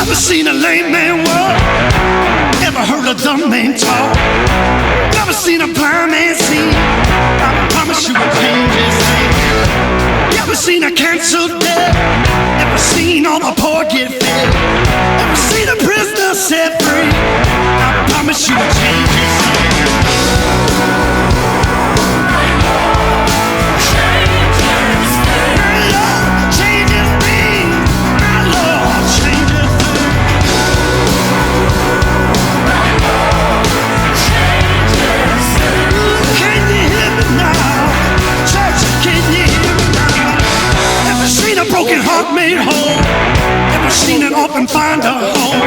Never seen a lame man walk. Never heard a dumb man talk. Never seen a blind man see. I promise you will change his name. Never seen a canceled death. Never seen all the poor get fed. Never seen a prisoner set free. I promise you will change his name. Broken heart made whole. Never seen an orphan find a home.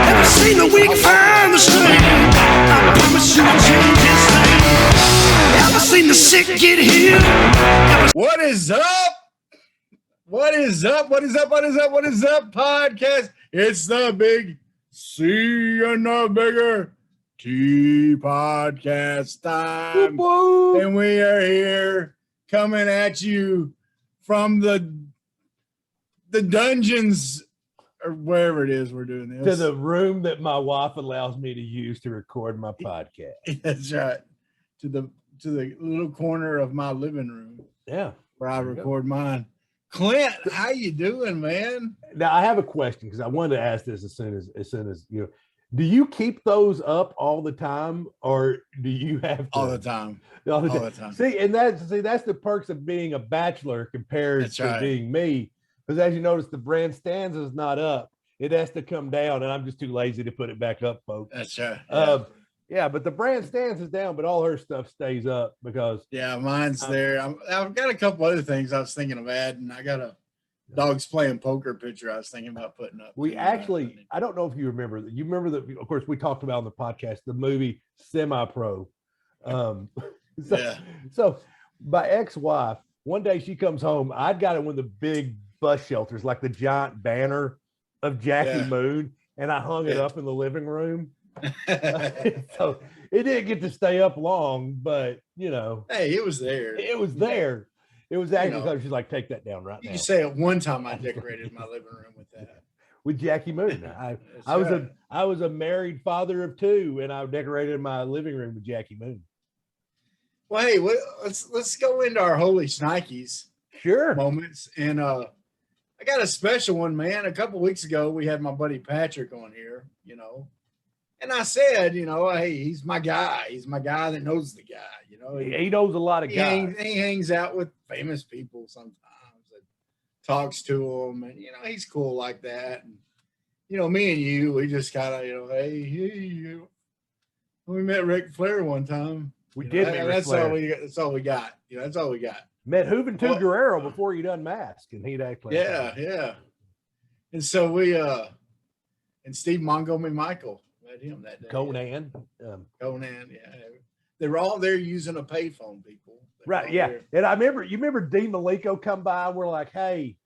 Never seen the weak find the strength. I promise you will change his name. Never seen the sick get healed. What is up? What is up? What is up? What is up? What is up, podcast? It's the Big C and the Bigger T podcast time. Woo-hoo. And we are here coming at you from the dungeons or wherever it is we're doing this. To the room that my wife allows me to use to record my podcast. That's right. To the little corner of my living room. Yeah. Where I record mine. Clint, how you doing, man? Now I have a question because I wanted to ask this as soon as you know. Do you keep those up all the time, or do you have to? All the time. All the time. See, that's the perks of being a bachelor compared to being me. Because as you notice, the brand stands is not up. It has to come down, and I'm just too lazy to put it back up, folks. That's right. Yeah, but the brand stands is down, but all her stuff stays up because... Yeah, mine's there. I've got a couple other things I was thinking of adding. I got a dogs playing poker picture I was thinking about putting up. We actually, I don't know if you remember, of course, we talked about on the podcast, the movie Semi-Pro. So my ex-wife, one day she comes home, I'd got it one of the big bus shelters, like the giant banner of Jackie Moon, and I hung it up in the living room. So it didn't get to stay up long, but you know, hey, it was there. It was there. It was actually because she's like, take that down right now. You can say at one time I decorated my living room with that. With Jackie Moon. I was a married father of two, and I decorated my living room with Jackie Moon. Well, hey, let's go into our holy shnikes. Sure. Moments. And I got a special one, man. A couple weeks ago, we had my buddy Patrick on here, you know. And I said, you know, hey, he's my guy. He's my guy that knows the guy, you know. He knows a lot of guys. He hangs out with famous people sometimes and talks to them. And, you know, he's cool like that. And, you know, me and you, we just kind of, you know, hey, we met Ric Flair one time. We did meet Ric Flair. That's all we got. You know, that's all we got. Met Juventud Guerrero before he done mask, and he'd act like yeah. And so we and Steve Montgomery Michael met him that day. Conan, yeah. They were all there using a payphone, people. Right, yeah. There. And I remember Dean Malenko come by, and we're like, hey,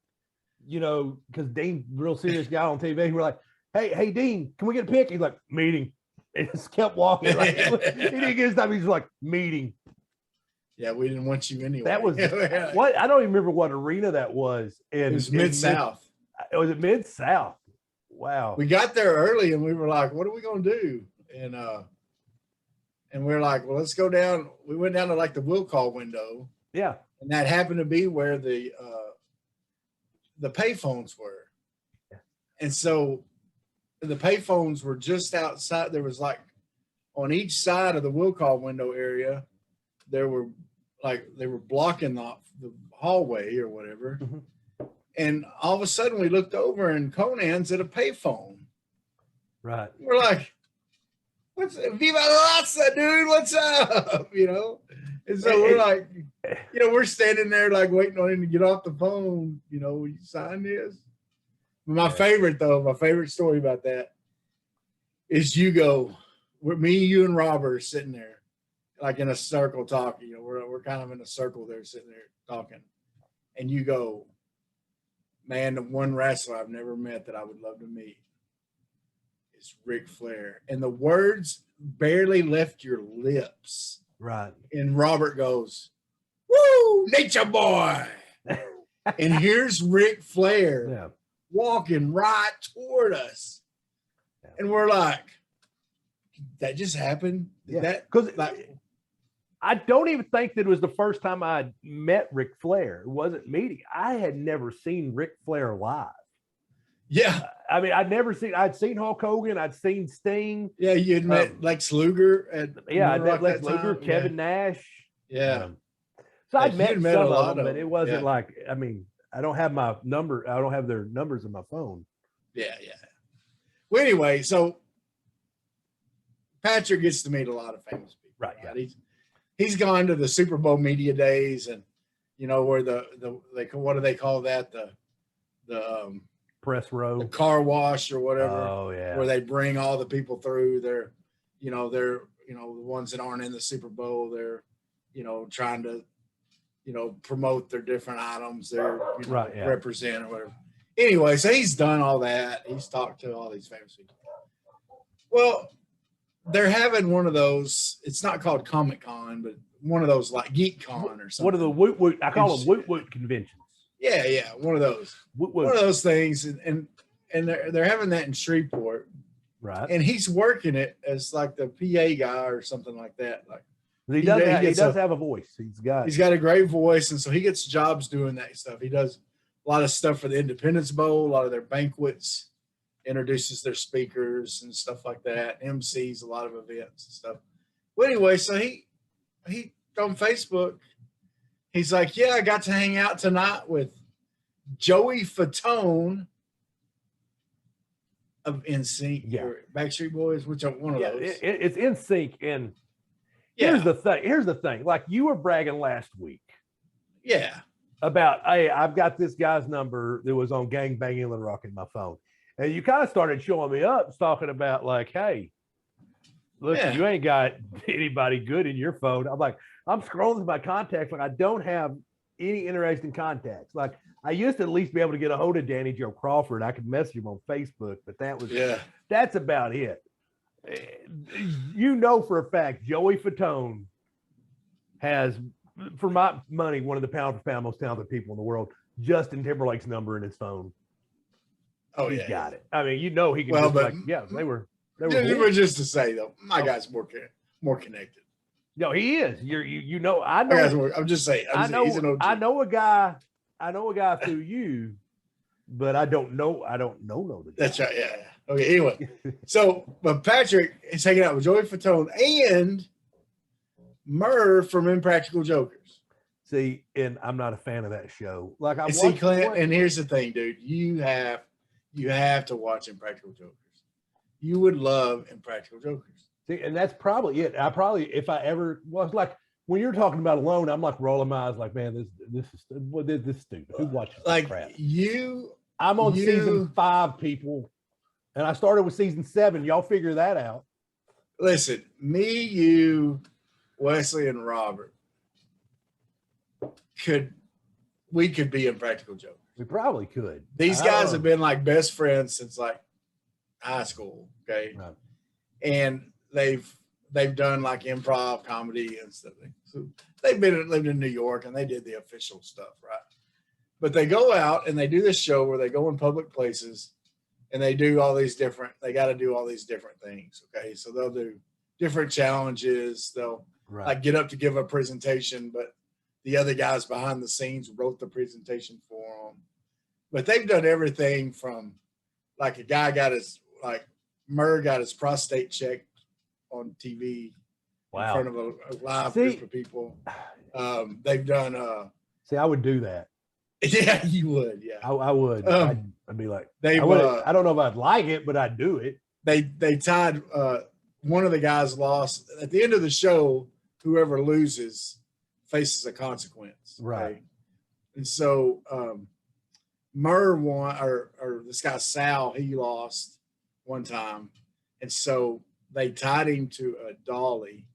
you know, because Dean, real serious guy on TV, we're like, hey, Dean, can we get a pic? He's like, meeting. And just kept walking. Like, he didn't get his time. He's like, meeting. Yeah, we didn't want you anyway. That was what I don't even remember what arena that was. It was Mid-South. Was it Mid-South? Wow. We got there early and we were like, what are we gonna do? And we we're like, well, let's go down. We went down to like the will call window. Yeah. And that happened to be where the payphones were. Yeah. And so the payphones were just outside. There was like on each side of the will call window area, they were blocking the hallway or whatever. Mm-hmm. And all of a sudden we looked over and Conan's at a payphone. Right. We're like, what's Viva la Raza, dude? What's up? You know? And so we're like, you know, we're standing there like waiting on him to get off the phone. You know, will you sign this? My favorite story about that is me, you, and Robert are sitting there like in a circle talking. You know, we're kind of in a circle there sitting there talking. And you go, man, the one wrestler I've never met that I would love to meet is Ric Flair. And the words barely left your lips. Right. And Robert goes, woo, nature boy. And here's Ric Flair. Yeah. walking right toward us. Yeah. And we're like, that just happened? Did that because like I don't even think that it was the first time I met Ric Flair. It wasn't meeting. I had never seen Ric Flair live. yeah. I mean, I'd seen Hulk Hogan, I'd seen Sting. Yeah, you had met Lex Luger at I met Lex that Luger, time. Kevin Nash. Yeah. So I'd You'd met some a lot of them, but it wasn't yeah. like, I mean, I don't have my number. I don't have their numbers in my phone. Yeah, yeah. Well, anyway, so Patrick gets to meet a lot of famous people. Right. Yeah. He's gone to the Super Bowl media days, and you know where the what do they call that, the press row, the car wash or whatever. Oh yeah. Where they bring all the people through. They're the ones that aren't in the Super Bowl. They're trying to promote their different items. They're represent or whatever. Anyway, so he's done all that. He's talked to all these famous people. Well, they're having one of those. It's not called Comic Con, but one of those like Geek Con or something. What are the woot woot? I call them woot woot conventions. Yeah, one of those. Woot woot. One of those things, and they're having that in Shreveport. Right. And he's working it as like the PA guy or something like that. Like he does have a voice. He's got a great voice, and so he gets jobs doing that stuff. He does a lot of stuff for the Independence Bowl, a lot of their banquets, introduces their speakers and stuff like that, MCs a lot of events and stuff. Well, anyway, so he on Facebook, he's like, yeah, I got to hang out tonight with Joey Fatone of NSYNC or Backstreet Boys, which are one of those. It's NSYNC, and here's the thing. Like you were bragging last week. Yeah. About, hey, I've got this guy's number that was on Gang Bang Inland Rock in my phone. And you kind of started showing me up talking about like, hey, look, you ain't got anybody good in your phone. I'm like, I'm scrolling through my contacts. Like I don't have any interesting contacts. Like I used to at least be able to get a hold of Danny Joe Crawford. I could message him on Facebook, but that's about it. You know for a fact, Joey Fatone has, for my money, one of the pound for pound most talented people in the world. Justin Timberlake's number in his phone. Oh, he's got it. I mean, he can. Well, but they were. Just to say though, my guy's more connected. No, he is. I know. I'm just saying. I know a guy through you, but I don't know the guy. That's right. Yeah. Okay. Anyway, but Patrick is hanging out with Joey Fatone and Merv from Impractical Jokers. See, and I'm not a fan of that show. Like I see, Clint, and here's the thing, dude. You have to watch Impractical Jokers. You would love Impractical Jokers. See, and that's probably it. If I ever was like when you're talking about Alone, I'm like rolling my eyes, like, man, this is stupid. Who watches like crap? I'm on season 5, people, and I started with season 7. Y'all figure that out. Listen, me, you, Wesley, and Robert could be Impractical Jokers. We probably could. These guys have been like best friends since like high school. Okay. Right. And they've done like improv comedy and stuff. So they've lived in New York and they did the official stuff. Right. But they go out and they do this show where they go in public places and they got to do all these different things. Okay. So they'll do different challenges. They'll like get up to give a presentation, but the other guys behind the scenes wrote the presentation for them. But they've done everything from like a guy Murr got his prostate checked on TV in front of a live group of people. They've done. See, I would do that. Yeah, you would. Yeah, I would. I'd be like, I don't know if I'd like it, but I'd do it. They tied. One of the guys lost at the end of the show. Whoever loses faces a consequence. Right. And so Murr won, or this guy Sal, he lost one time. And so they tied him to a dolly,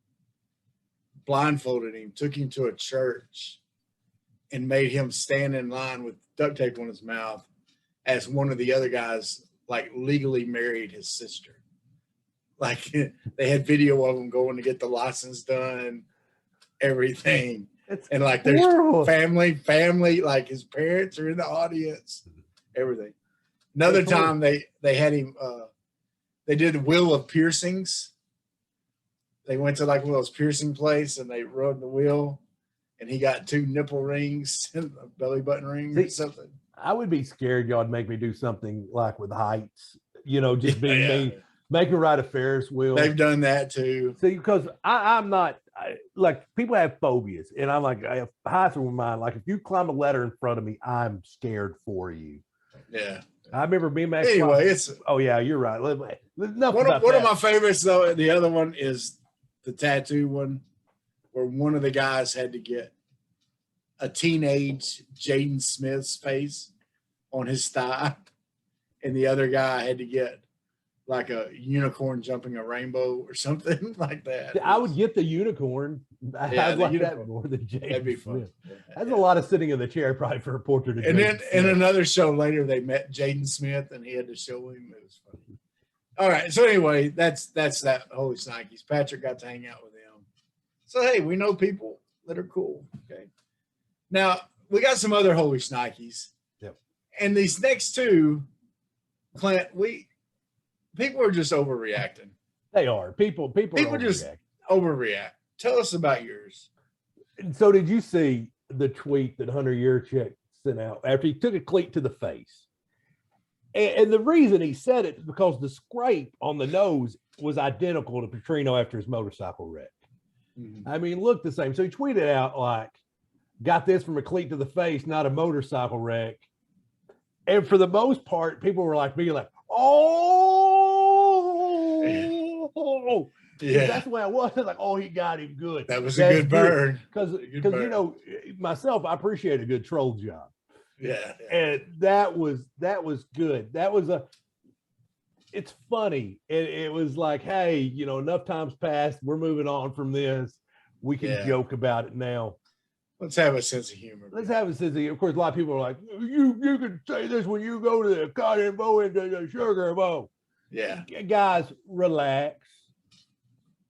blindfolded him, took him to a church, and made him stand in line with duct tape on his mouth as one of the other guys like legally married his sister. Like they had video of him going to get the license done, everything. And like there's family, like his parents are in the audience, everything. Another time they had him. They did the wheel of piercings. They went to like one of those piercing place and they rubbed the wheel, and he got 2 nipple rings, a belly button ring or something. I would be scared y'all'd make me do something like with heights, just being me, make me ride a Ferris wheel. They've done that too. See, because I'm not like people have phobias, and I'm like, heights are mine. Like if you climb a ladder in front of me, I'm scared for you. Yeah. I remember being back. Anyway, it's. Oh yeah, you're right. One of my favorites though. The other one is the tattoo one, where one of the guys had to get a teenage Jaden Smith's face on his thigh, and the other guy had to get like a unicorn jumping a rainbow or something like that. I would get the unicorn. I'd like that more than Jaden. That'd be fun. That's a lot of sitting in the chair probably for a portrait of And then in another show later, they met Jaden Smith and he had to show him. It was funny. All right. So anyway, that's that Holy Snikes. Patrick got to hang out with them. So, hey, we know people that are cool. Okay. Now, we got some other Holy Snikes. Yep. And these next two, Clint, people are just overreacting. They are. People just overreact. Tell us about yours. So did you see the tweet that Hunter Yurchek sent out after he took a cleat to the face? And the reason he said it is because the scrape on the nose was identical to Petrino after his motorcycle wreck. Mm-hmm. I mean, looked the same. So he tweeted out like, got this from a cleat to the face, not a motorcycle wreck. And for the most part, people were like being like, oh, yeah. That's the way I was. Like, oh, he got him good. That was a good burn. Because myself, I appreciate a good troll job. Yeah. And that was good. It's funny. It was like, hey, enough time's passed. We're moving on from this. We can joke about it now. Let's have a sense of humor. Of course, a lot of people are like, you can say this when you go to the cotton bowl and the sugar bowl. Yeah. Guys, relax.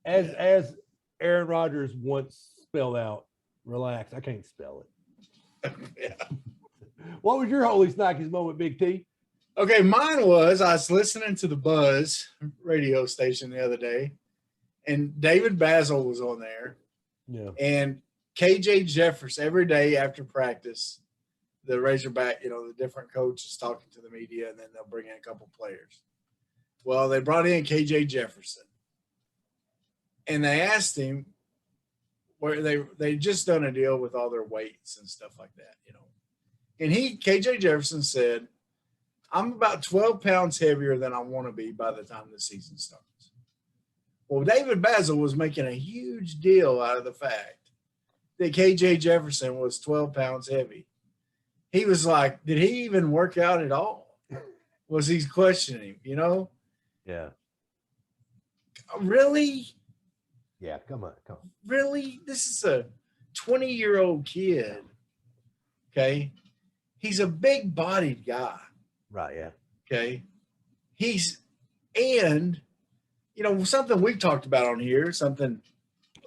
As Aaron Rodgers once spelled out, relax. I can't spell it. Yeah. What was your Holy Snikes moment, Big T? Okay, mine was I was listening to the Buzz radio station the other day, and David Basil was on there. Yeah. And KJ Jefferson, every day after practice, the Razorback, the different coaches talking to the media, and then they'll bring in a couple players. Well, they brought in KJ Jefferson. And they asked him where they just done a deal with all their weights and stuff like that, And KJ Jefferson said, I'm about 12 pounds heavier than I want to be by the time the season starts. Well, David Basil was making a huge deal out of the fact that KJ Jefferson was 12 pounds heavy. He was like, did he even work out at all? Was he questioning him, Yeah. Really? Yeah, come on. Really? This is a 20-year-old kid. Okay. He's a big-bodied guy. Right, yeah. Okay. Something we've talked about on here, something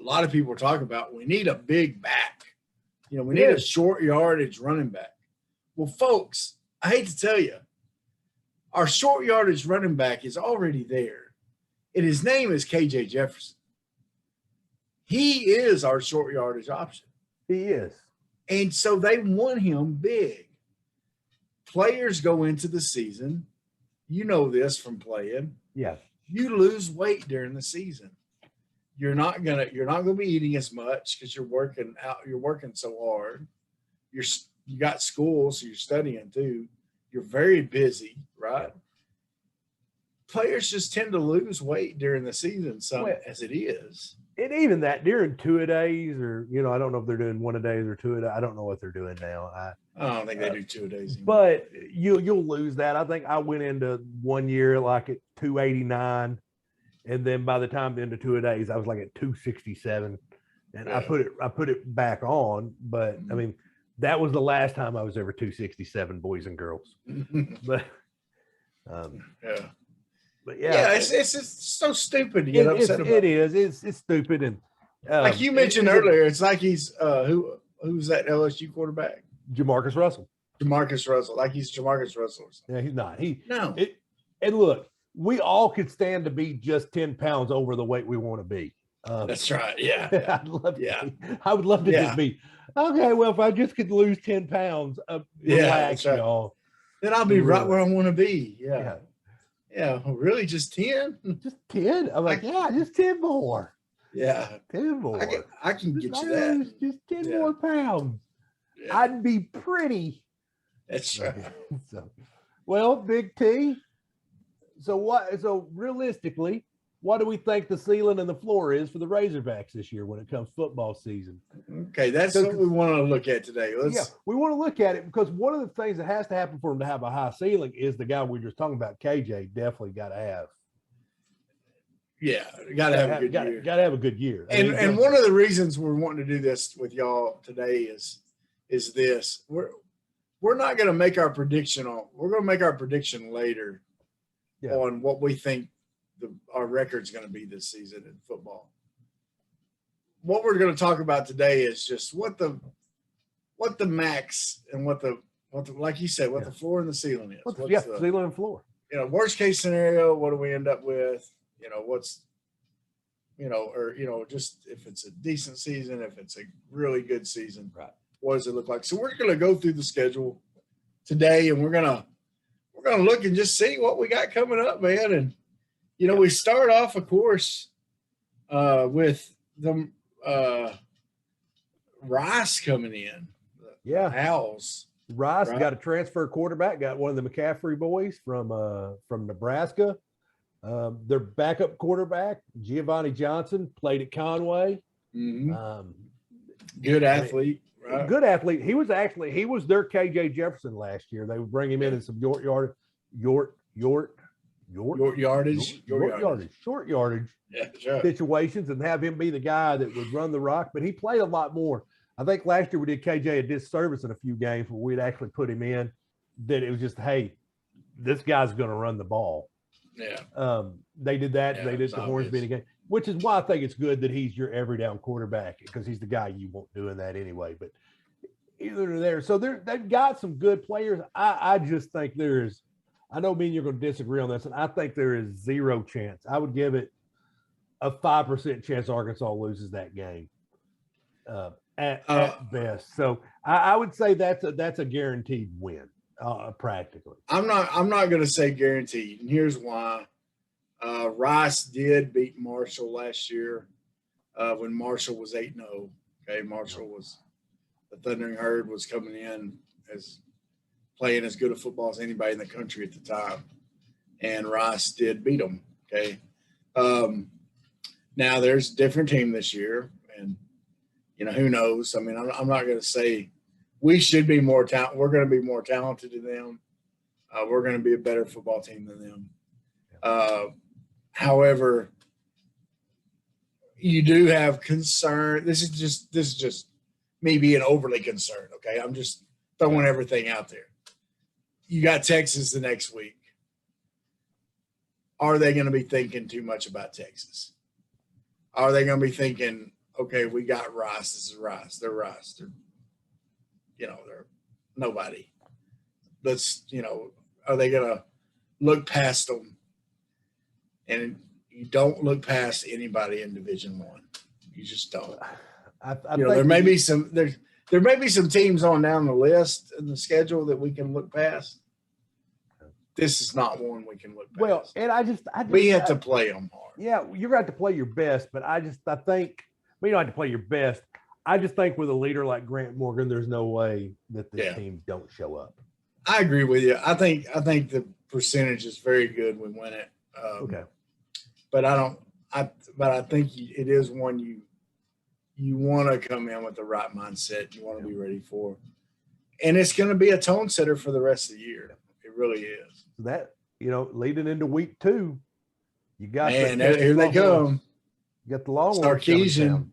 a lot of people are talking about, we need a big back. We need a short yardage running back. Well, folks, I hate to tell you, our short yardage running back is already there. And his name is KJ Jefferson. He is our short yardage option. He is. And so they want him big. Players go into the season. You know this from playing. Yeah. You lose weight during the season. You're not gonna be eating as much because you're working so hard. You got school, so you're studying too. You're very busy, right? Yeah. Players just tend to lose weight during the season, as it is. And even that during two-a-days, or I don't know if they're doing one-a-days or two-a-days. I don't know what they're doing now. I don't think they do two-a-days anymore. But you'll lose that. I think I went into 1 year like at 289, and then by the time into two-a-days, I was like at 267, and I put it back on. But I mean, that was the last time I was ever 267, boys and girls. But yeah. But it's just so stupid to get upset about. It is. It's stupid. And like you mentioned earlier, it's like he's who's that LSU quarterback? Jamarcus Russell. Jamarcus Russell, like he's Jamarcus Russell. Yeah, he's not. No. And look, we all could stand to be just 10 pounds over the weight we want to be. That's right. Yeah. I would love to just be, okay, well, if I just could lose 10 pounds, relax, right. y'all. Then I'll be right where I want to be. Yeah. Really, just 10? Just 10? I'm like, just 10 more. Yeah. 10 more. I can get you that. Just 10 more pounds. Yeah. I'd be pretty. That's right. Well, Big T. So realistically, what do we think the ceiling and the floor is for the Razorbacks this year when it comes football season? Okay, that's what we want to look at today. We want to look at it because one of the things that has to happen for them to have a high ceiling is the guy we were just talking about, KJ, definitely got to have. Yeah, got to have a good year. Got to have a good year. And one of the reasons we're wanting to do this with y'all today is this. We're not going to make our prediction we're going to make our prediction later on what we think our record's going to be this season in football. What we're going to talk about today is just what the max and what the like you said, what the floor and the ceiling is. What's the ceiling and floor? Worst case scenario, what do we end up with? Just if it's a decent season, if it's a really good season, right? What does it look like? So we're going to go through the schedule today, and we're gonna look and just see what we got coming up, man. And we start off, of course, with the Rice coming in. Owls. Rice got a transfer quarterback. Got one of the McCaffrey boys from Nebraska. Their backup quarterback, Giovanni Johnson, played at Conway. Mm-hmm. Good athlete. Right. Good athlete. He was their KJ Jefferson last year. They would bring him in some short yardage situations and have him be the guy that would run the rock. But he played a lot more. I think last year we did KJ a disservice in a few games where we'd actually put him in. That it was just, hey, this guy's going to run the ball. Yeah. They did that. They did the Hornsby game, which is why I think it's good that he's your every down quarterback because he's the guy you want doing that anyway. But either there, so they've got some good players. I just think I know me and you're going to disagree on this, and I think there is zero chance. I would give it a 5% chance Arkansas loses that game at best. So I would say that's a guaranteed win. Practically. I'm not going to say guaranteed, and here's why. Rice did beat Marshall last year when Marshall was 8-0. Okay, Marshall was the Thundering Herd was coming in as playing as good a football as anybody in the country at the time, and Rice did beat them. Okay, now there's a different team this year, and who knows? I mean, I'm not going to say. We should be more talented. We're going to be more talented than them. We're going to be a better football team than them. However, you do have concern. This is just me being overly concerned. Okay, I'm just throwing everything out there. You got Texas the next week. Are they going to be thinking too much about Texas? Are they going to be thinking, okay, we got Rice. This is Rice. They're Rice. They're nobody. Are they going to look past them? And you don't look past anybody in Division I. You just don't. There may be some teams on down the list in the schedule that we can look past. This is not one we can look past. Well, and we have to play them hard. Yeah, you're going to have to play your best, but I think you don't have to play your best. I just think with a leader like Grant Morgan, there's no way that the team don't show up. I agree with you. I think the percentage is very good. We win it. Okay. But I think it is one you want to come in with the right mindset. You want to be ready for, and it's going to be a tone setter for the rest of the year. It really is. That leading into week 2, you got here they come. You got the Longhorns. Sarkeesian.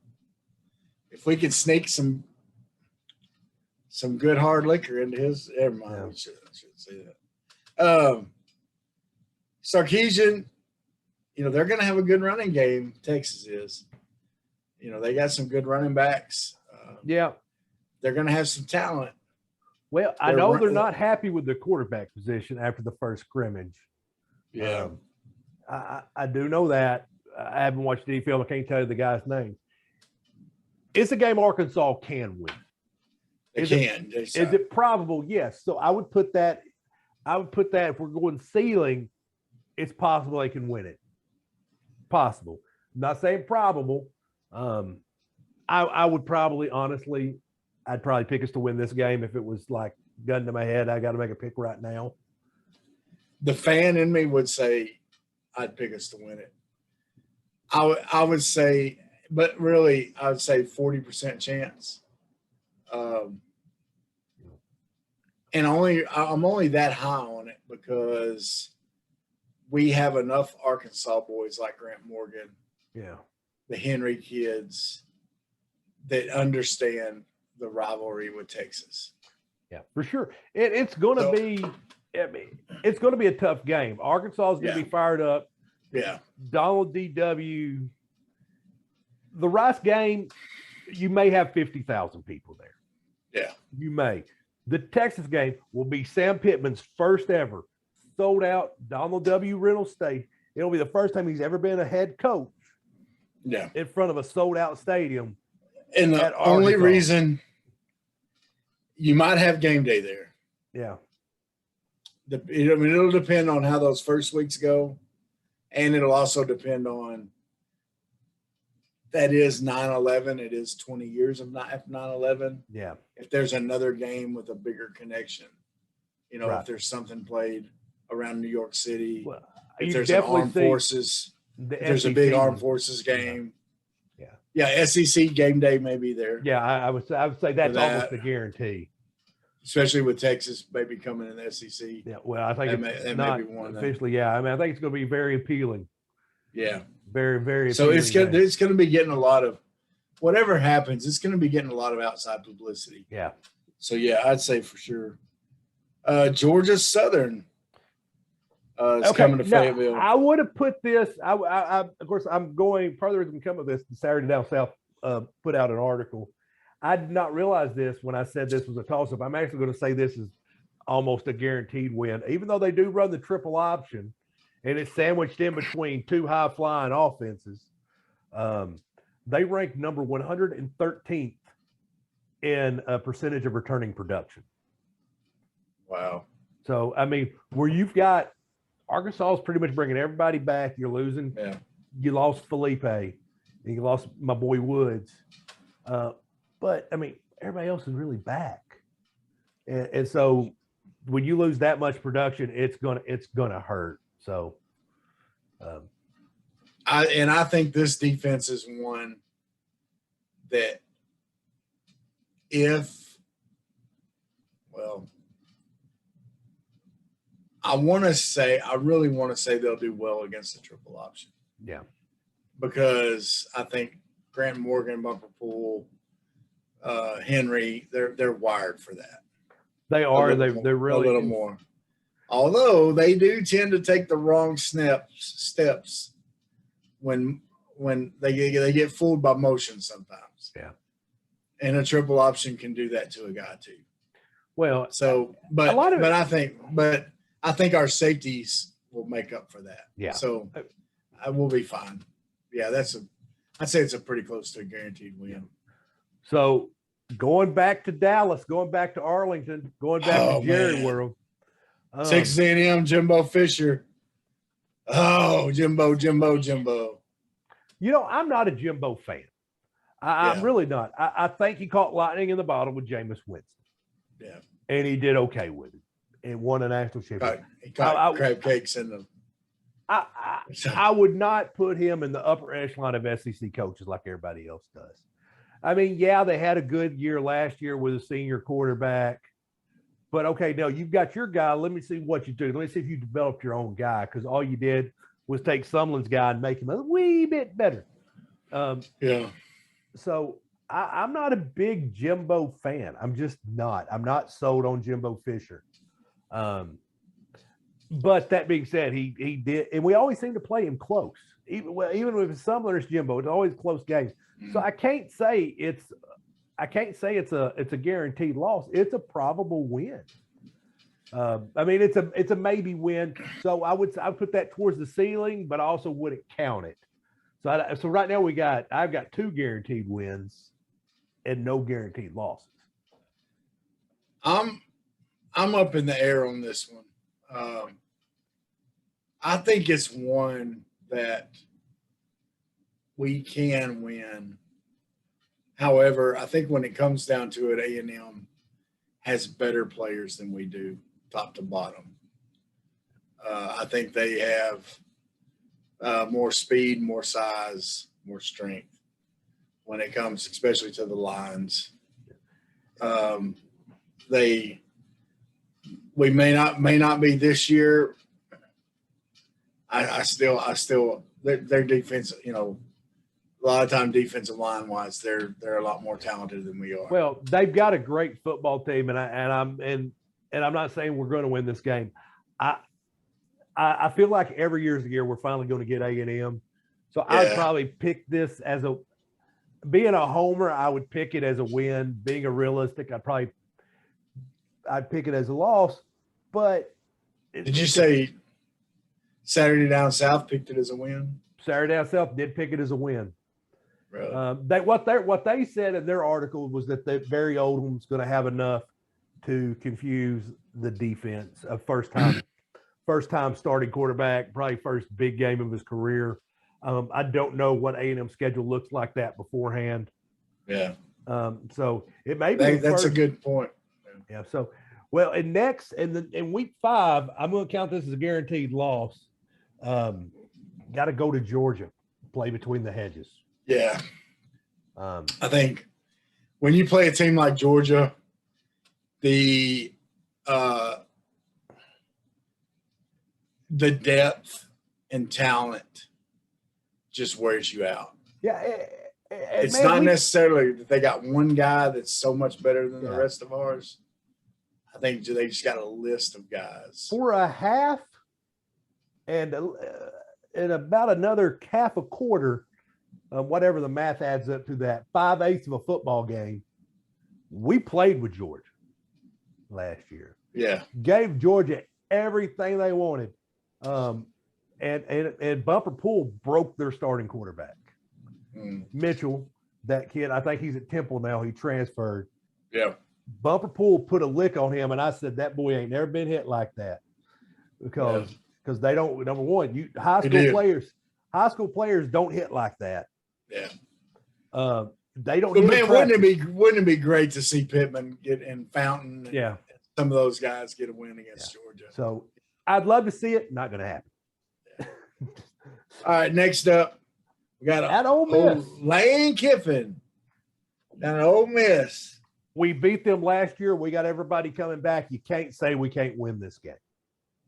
If we could sneak some good hard liquor into his, never mind. I should say that. Sarkeesian, they're going to have a good running game. Texas is. They got some good running backs. Yeah. They're going to have some talent. Well, I know they're not happy with the quarterback position after the first scrimmage. Yeah. I do know that. I haven't watched any film. I can't tell you the guy's name. It's a game Arkansas can win. Is it probable? Yes. So I would put that if we're going ceiling, it's possible they can win it. Possible. I'm not saying probable. I would probably, honestly, I'd probably pick us to win this game if it was like gun to my head. I got to make a pick right now. The fan in me would say I'd pick us to win it. I would say, but really, I would say 40% chance. And I'm only that high on it because we have enough Arkansas boys like Grant Morgan, the Henry kids, that understand the rivalry with Texas. Yeah, for sure. It's going to be. I mean, it's going to be a tough game. Arkansas is going to be fired up. Yeah. Donald D.W. The Rice game, you may have 50,000 people there. Yeah. You may. The Texas game will be Sam Pittman's first ever sold out Donald W. Reynolds Stadium. It'll be the first time he's ever been a head coach. Yeah. In front of a sold out stadium. And the only reason you might have game day there. Yeah. It'll depend on how those first weeks go. And it'll also depend on that is 9/11. It is 20 years of 9/11. Yeah. If there's another game with a bigger connection, if there's something played around New York City, if there's an armed forces, if there's a big armed forces game. Yeah, SEC game day may be there. Yeah, I would say that's almost a guarantee. Especially with Texas maybe coming in the SEC. Yeah, well, I think that not may be one officially. Yeah, I mean, I think it's going to be very appealing. Yeah, very, very. So it's going to be getting a lot of whatever happens. It's going to be getting a lot of outside publicity. Yeah. So yeah, I'd say for sure. Georgia Southern is coming to Fayetteville. I would have put this. I of course I'm going further than come of this. The Saturday Down South put out an article. I did not realize this when I said this was a toss-up. I'm actually going to say this is almost a guaranteed win, even though they do run the triple option, and it's sandwiched in between two high-flying offenses. They rank number 113th in a percentage of returning production. Wow. So, I mean, where you've got Arkansas is pretty much bringing everybody back. You're losing. Yeah. You lost Felipe. And you lost my boy Woods. But I mean, everybody else is really back, and so when you lose that much production, it's gonna hurt. So, I think this defense is one that I really want to say they'll do well against the triple option. Yeah, because I think Grant Morgan, Bumper Pool, Henry, they're wired for that. They are. They're really a little more. Although they do tend to take the wrong steps when they get fooled by motion sometimes. Yeah. And a triple option can do that to a guy too. Well, so but I think our safeties will make up for that. Yeah. So I will be fine. Yeah, I'd say it's a pretty close to a guaranteed win. So going back to Dallas, going back to Arlington, going back to Jerry World. Texas A&M, Jimbo Fisher. Oh, Jimbo. You know, I'm not a Jimbo fan. I'm really not. I think he caught lightning in the bottle with Jameis Winston. Yeah. And he did okay with it and won a national championship. He caught crab cakes in them. I would not put him in the upper echelon of SEC coaches like everybody else does. I mean, yeah, they had a good year last year with a senior quarterback. But, okay, now you've got your guy. Let me see what you do. Let me see if you developed your own guy, because all you did was take Sumlin's guy and make him a wee bit better. So I'm not a big Jimbo fan. I'm just not. I'm not sold on Jimbo Fisher. But that being said, he did, and we always seem to play him close. Even with Sumler's Jimbo, it's always a close game. So I can't say I can't say it's a guaranteed loss. It's a probable win. I mean, it's a maybe win. So I would put that towards the ceiling, but I also wouldn't count it. So right now I've got 2 guaranteed wins and no guaranteed losses. I'm up in the air on this one. I think it's one that we can win. However, I think when it comes down to it, A&M has better players than we do, top to bottom. I think they have more speed, more size, more strength when it comes, especially to the lines. We may not be this year. I still their defense, you know, a lot of time defensive line wise, they're a lot more talented than we are. Well, they've got a great football team, and I'm not saying we're going to win this game. I feel like every year's the year we're finally going to get A&M. So Yeah. I'd probably pick this as being a homer, I would pick it as a win. Being a realistic, I'd pick it as a loss. But Did you say Saturday Down South picked it as a win? Saturday Down South did pick it as a win. Really? What they said in their article was that Barry Odom's going to have enough to confuse the defense. A first time starting quarterback, probably first big game of his career. I don't know what A&M schedule looks like that beforehand. Yeah. So it may be That's a good point. Yeah. So, well, and next in week 5, I'm going to count this as a guaranteed loss. Got to go to Georgia, play between the hedges. Yeah. I think when you play a team like Georgia, the depth and talent just wears you out. Yeah. It's not necessarily that they got one guy that's so much better than the rest of ours. I think they just got a list of guys. For a half and about another half a quarter, whatever the math adds up to that, 5/8 of a football game, we played with Georgia last year. Yeah. Gave Georgia everything they wanted. And Bumper Pool broke their starting quarterback. Mitchell, that kid, I think he's at Temple now. He transferred. Yeah. Bumper Pool put a lick on him, and I said, that boy ain't never been hit like that. Because they don't, number one, high school players don't hit like that. Yeah. They don't. But man, wouldn't it be great to see Pittman get in Fountain? And some of those guys get a win against Georgia. So I'd love to see it. Not going to happen. All right. Next up, we got at Ole Miss. Lane Kiffin down at Ole Miss. We beat them last year. We got everybody coming back. You can't say we can't win this game.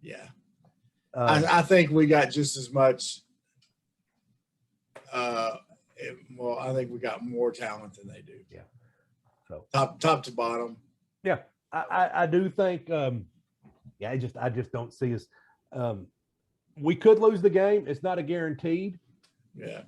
Yeah. I think we got just as much. I think we got more talent than they do. Yeah. So top to bottom. Yeah, I do think. I just don't see us. We could lose the game. It's not a guaranteed. Yeah.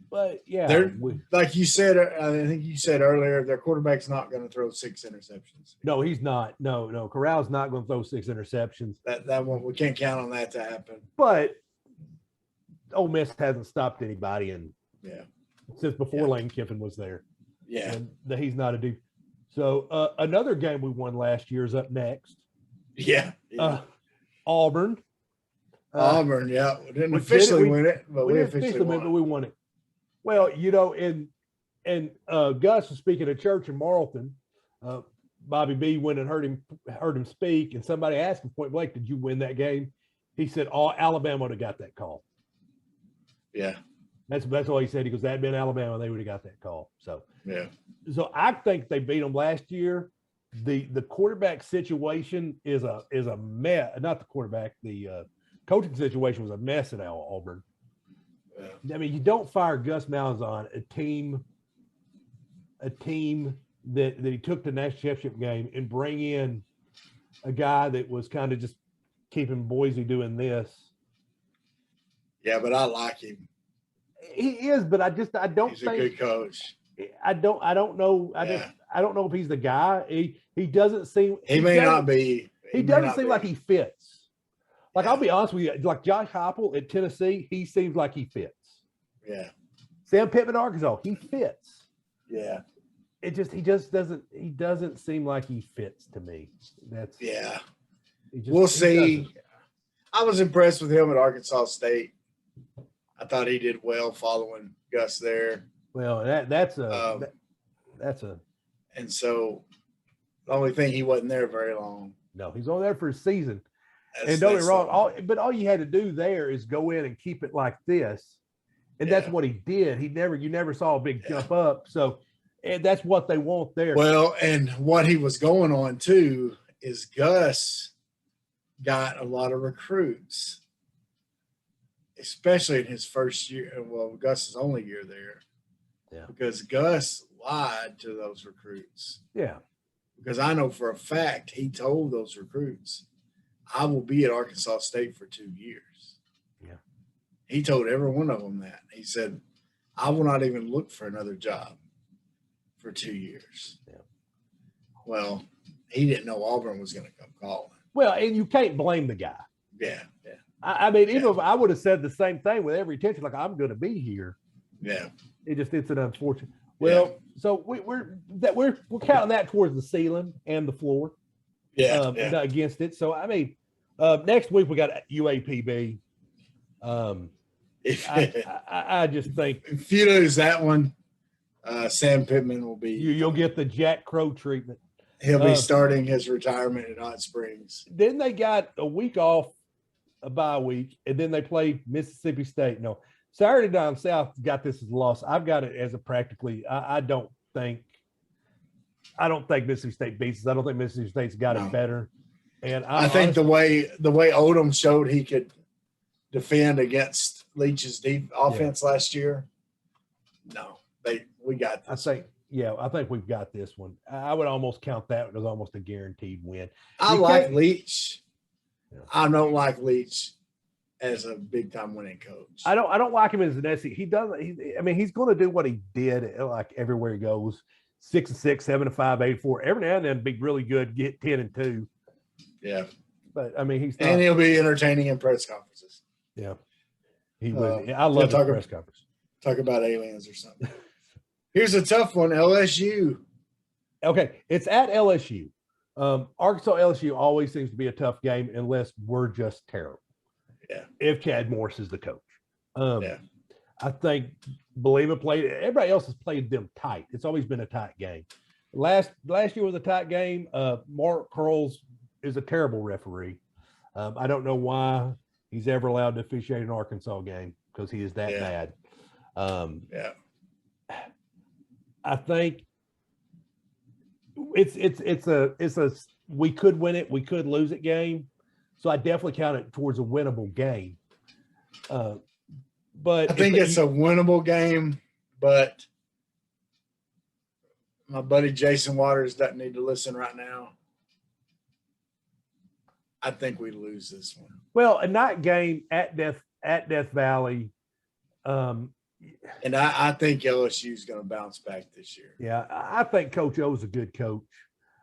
But yeah, like you said, I think you said earlier, their quarterback's not going to throw 6 interceptions. No, he's not. No, Corral's not going to throw 6 interceptions. That one, we can't count on that to happen. But Ole Miss hasn't stopped anybody, and since before Lane Kiffin was there. Yeah, and he's not a dude. So another game we won last year is up next. Yeah. Auburn. Auburn, yeah. We didn't officially win it, but we officially won it. But we won it. Well, and Gus was speaking at church in Marlton. Bobby B went and heard him speak, and somebody asked him point blank, "Did you win that game?" He said, Alabama would have got that call." Yeah, that's all he said. He goes, "That'd been Alabama, they would have got that call." So yeah. So I think they beat them last year. The quarterback situation is a mess. Not the quarterback. The coaching situation was a mess at Auburn. Yeah. I mean, you don't fire Gus Malzahn, a team that he took the national championship game, and bring in a guy that was kind of just keeping Boise doing this. Yeah, but I like him. He is, but I don't He's think a good coach. I don't know. I don't know if he's the guy. He doesn't seem. He may not be. He doesn't seem like he fits. Like I'll be honest with you, like Josh Heupel at Tennessee, he seems like he fits. Yeah. Sam Pittman, Arkansas, he fits. Yeah. He just doesn't seem like he fits to me. We'll see. I was impressed with him at Arkansas State. I thought he did well following Gus there. Well, that's a. And so the only thing, he wasn't there very long. No, he's on there for a season. And don't get me wrong, all you had to do there is go in and keep it like this. And that's what he did. You never saw a big jump up. So and that's what they want there. Well, and what he was going on too is Gus got a lot of recruits, especially in his first year. Well, Gus's only year there. Yeah. Because Gus lied to those recruits. Yeah. Because I know for a fact he told those recruits, I will be at Arkansas State for 2 years. Yeah. He told every one of them that. He said, I will not even look for another job for 2 years. Yeah. Well, he didn't know Auburn was going to come calling. Well, and you can't blame the guy. Yeah. Yeah. I mean, even if I would have said the same thing with every intention, like I'm going to be here. Yeah. It's an unfortunate. Well, so we're counting that towards the ceiling and the floor. Yeah. Against it. So I mean, next week we got UAPB. I just think if you lose that one, Sam Pittman will be. You'll get the Jack Crow treatment. He'll be starting his retirement at Hot Springs. Then they got a week off, a bye week, and then they play Mississippi State. No, Saturday Down South got this as a loss. I've got it as a practically. I don't think Mississippi State beats us. I don't think Mississippi State's got it better. And I think the way Odom showed he could defend against Leach's deep offense last year. No, we got this. I think we've got this one. I would almost count that as almost a guaranteed win. I like Leach. Yeah. I don't like Leach as a big time winning coach. I don't like him as an SEC. He's going to do what he did like everywhere he goes. 6-6, 7-5, 8-4. Every now and then be really good, get 10-2. Yeah. But I mean and he'll be entertaining in press conferences. Yeah. He would. I love the press conference. Talk about aliens or something. Here's a tough one, LSU. Okay, it's at LSU. Arkansas LSU always seems to be a tough game unless we're just terrible. Yeah. If Chad Morris is the coach. I think everybody else has played them tight. It's always been a tight game. Last year was a tight game. Mark Curls is a terrible referee. I don't know why he's ever allowed to officiate an Arkansas game because he is that bad. I think it's a we could win it, we could lose it game. So I definitely count it towards a winnable game. But I think it's a winnable game, but my buddy Jason Waters doesn't need to listen right now. I think we lose this one. Well, a night game at Death Valley. And I think LSU is going to bounce back this year. Yeah, I think Coach O's a good coach.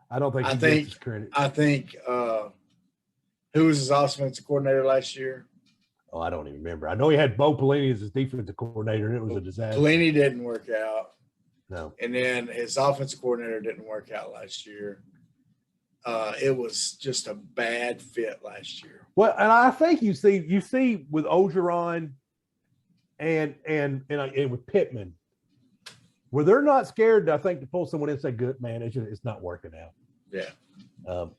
I don't think he gets his credit. I think who was his offensive coordinator last year? Oh, I don't even remember. I know he had Bo Pelini as his defensive coordinator, and it was a disaster. Pelini didn't work out. No. And then his offensive coordinator didn't work out last year. It was just a bad fit last year. Well, and I think you see with Ogeron and with Pittman, where they're not scared, I think, to pull someone in and say, "Good man, it's not working out." Yeah.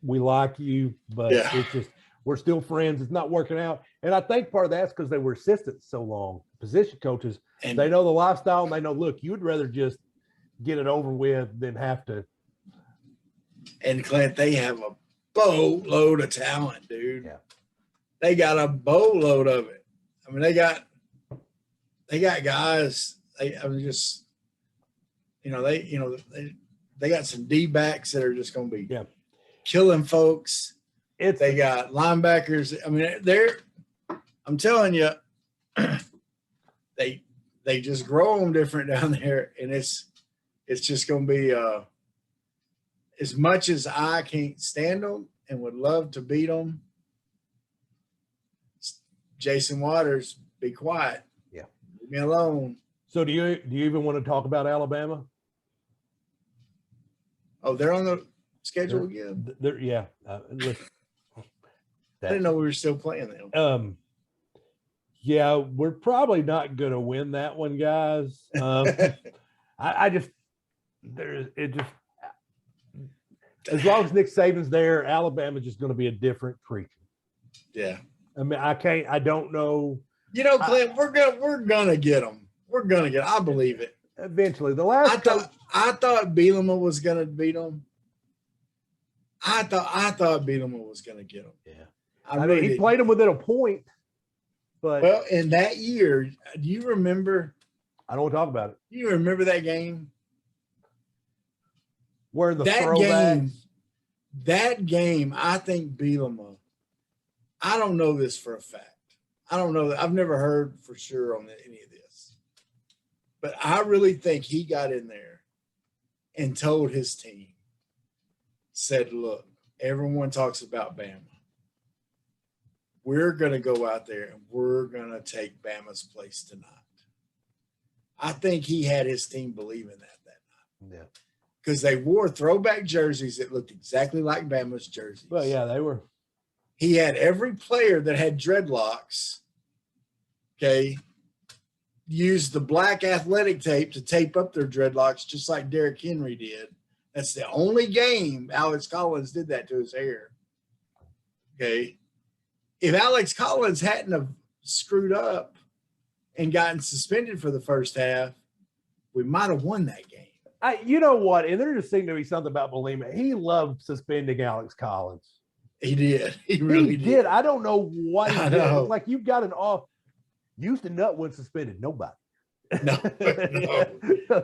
We like you, but it's just we're still friends. It's not working out, and I think part of that's because they were assistants so long, position coaches, and they know the lifestyle. And they know, look, you would rather just get it over with than have to. And Clint, they have a boatload of talent, dude. Yeah. They got a boatload of it. I mean, they got guys. They got some D-backs that are just going to be killing folks. They got linebackers. I mean, I'm telling you, they just grow them different down there, and it's just going to be as much as I can't stand them and would love to beat them, Jason Waters, be quiet. Yeah. Leave me alone. So do you even want to talk about Alabama? Oh, they're on the schedule again? Yeah. Listen, I didn't know we were still playing them. Yeah, we're probably not going to win that one, guys. I just as long as Nick Saban's there, Alabama's just going to be a different creature. Yeah. I mean, I don't know. You know, Clint, we're gonna get them. We're gonna get. I believe it. Eventually, I thought Bielema was gonna beat them. I thought Bielema was gonna get them. Yeah. I mean, he played them within a point. But well, in that year, do you remember? I don't want to talk about it. Do you remember that game? Where the that game, I think Bielema. I don't know this for a fact. I don't know. I've never heard for sure on any of this. But I really think he got in there and told his team, said, look, everyone talks about Bama. We're going to go out there and we're going to take Bama's place tonight. I think he had his team believing that night. Yeah. Because they wore throwback jerseys that looked exactly like Bama's jerseys. Well, yeah, they were. He had every player that had dreadlocks, okay, use the black athletic tape to tape up their dreadlocks just like Derrick Henry did. That's the only game Alex Collins did that to his hair. Okay. If Alex Collins hadn't have screwed up and gotten suspended for the first half, we might have won that game. You know what? And there just seemed to be something about Bielema. He loved suspending Alex Collins. He did. He really did. I don't know what he I did. know. Like you've got an off. Houston Nutt when suspended. Nobody. No.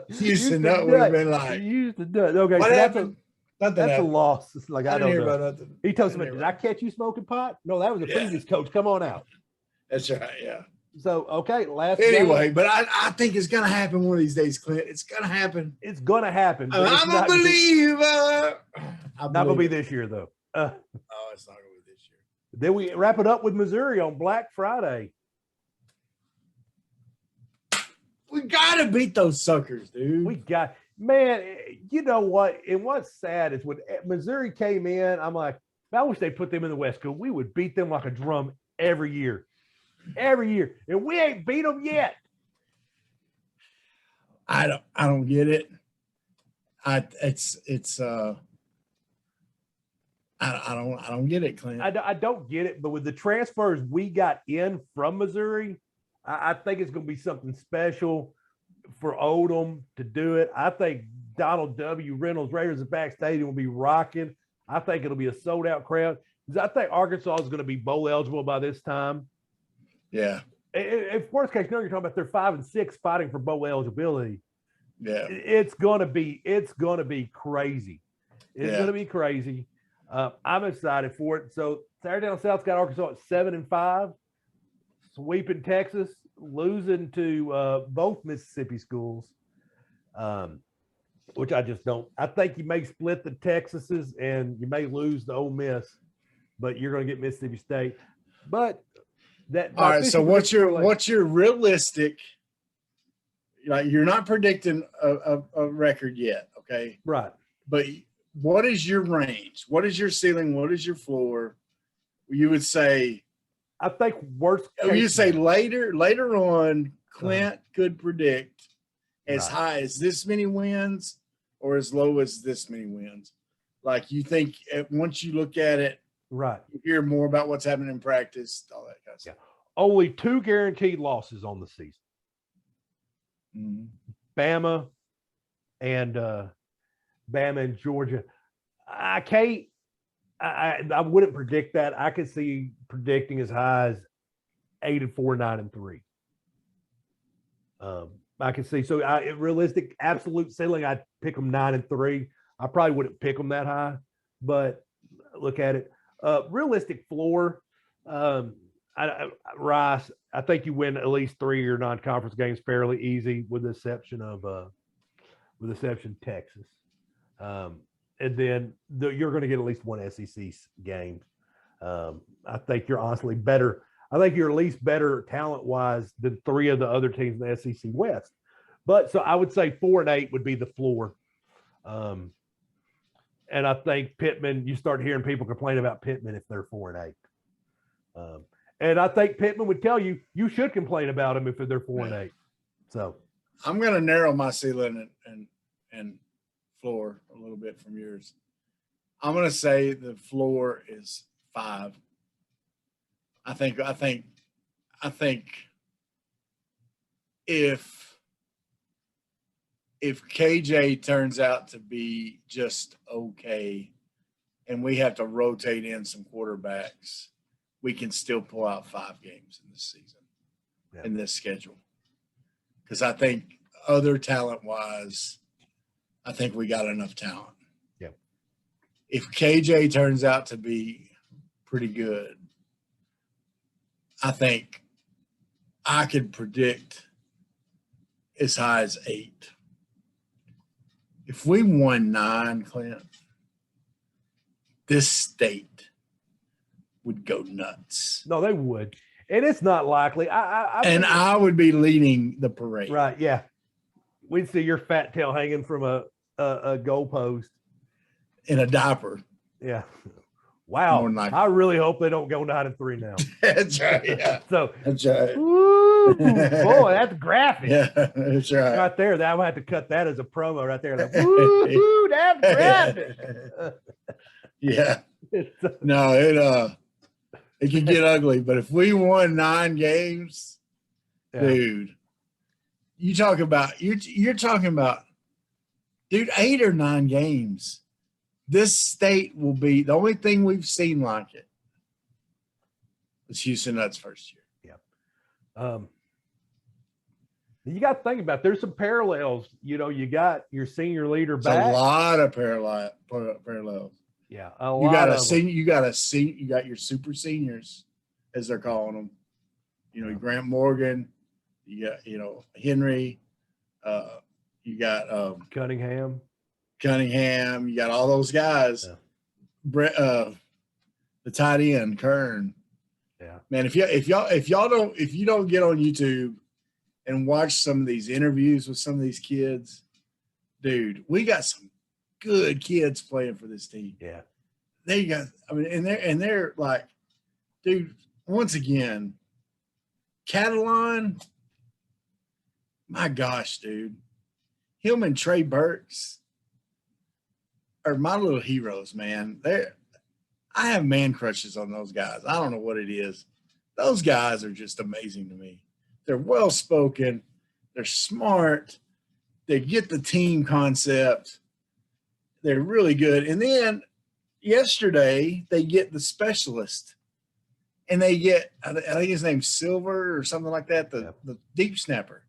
Houston Nutt would have been like. Houston Nutt. Okay. What so happened? That's a loss. It's like I don't hear know. about nothing. He told somebody, "Did I catch you smoking pot?" No, that was the previous coach. Come on out. That's right. Yeah. So okay, anyway, but I think it's gonna happen one of these days, Clint. It's gonna happen. It's gonna happen. I'm a believer. Not gonna be this year though. Oh, it's not gonna be this year. Then we wrap it up with Missouri on Black Friday. We gotta beat those suckers, dude. Man, you know what? And what's sad is when Missouri came in, I'm like, I wish they put them in the West because we would beat them like a drum every year. Every year. And we ain't beat them yet. I don't get it. I don't get it, Clint. I don't get it, but with the transfers we got in from Missouri, I think it's going to be something special for Odom to do it. I think Donald W. Reynolds Razorback Stadium will be rocking. I think it'll be a sold-out crowd. I think Arkansas is going to be bowl eligible by this time. Yeah. If worst case, you're talking about they're 5-6 fighting for bowl eligibility. Yeah. It's gonna be crazy. It's gonna be crazy. I'm excited for it. So Saturday Down South's got Arkansas at 7-5, sweeping Texas, losing to both Mississippi schools. Which I just don't. I think you may split the Texases and you may lose the Ole Miss, but you're going to get Mississippi State. But that. All right. So what's your realistic? Like you're not predicting a record yet, okay? Right. But what is your range? What is your ceiling? What is your floor? You would say. I think worst. You say later on, Clint could predict as high as this many wins or as low as this many wins. Like you think once you look at it, right, you hear more about what's happening in practice, all that kind of stuff. Only 2 guaranteed losses on the season. Mm-hmm. Bama and Georgia. I wouldn't predict that. I could see predicting as high as 8-4, 9-3. I can see. So realistic absolute ceiling, I'd pick them 9-3. I probably wouldn't pick them that high, but look at it. Realistic floor, Rice, I think you win at least 3 of your non-conference games fairly easy, with the exception of Texas. and then you're going to get at least one SEC game. I think you're honestly better. I think you're at least better talent-wise than 3 of the other teams in the SEC West. But so I would say 4-8 would be the floor. And I think Pittman, you start hearing people complain about Pittman if they're 4-8. And I think Pittman would tell you, you should complain about them if they're 4-8. So I'm going to narrow my ceiling and floor a little bit from yours. I'm going to say the floor is 5. I think if KJ turns out to be just okay and we have to rotate in some quarterbacks, we can still pull out 5 games in this season, in this schedule. Because I think other talent-wise, I think we got enough talent. Yep. If KJ turns out to be pretty good, I think I could predict as high as 8. If we won 9, Clint, this state would go nuts. no, they would, and it's not likely. I would be leading the parade. Right? Yeah, we'd see your fat tail hanging from a goalpost In a diaper. Yeah. Wow. Like I really hope they don't go 9-3 now. That's right. Yeah. So that's right. Ooh, boy, that's graphic. Yeah, that's right. Right there. That I might have to cut that as a promo right there. Like, woo, that's graphic. Yeah. No, it can get ugly, but if we won 9 games, dude, you're talking about, dude, 8 or 9 games. This state will be the only thing we've seen like it was Houston Nutt's first year. Yeah. You got to think about it. There's some parallels. You know, you got your senior leader back. A lot of parallels. Yeah, you got your super seniors, as they're calling them. You know, Grant Morgan. You got Henry. You got Cunningham. You got all those guys. Yeah. The tight end Kern. Yeah, man. If you don't get on YouTube and watch some of these interviews with some of these kids, dude, we got some good kids playing for this team. Yeah, they got. I mean, and they're like, dude. Once again, Catalan. My gosh, dude, him and Trey Burks are my little heroes, man. I have man crushes on those guys. I don't know what it is. Those guys are just amazing to me. They're well-spoken. They're smart. They get the team concept. They're really good. And then yesterday they get the specialist, and they get, I think his name's Silver or something like that, the deep snapper.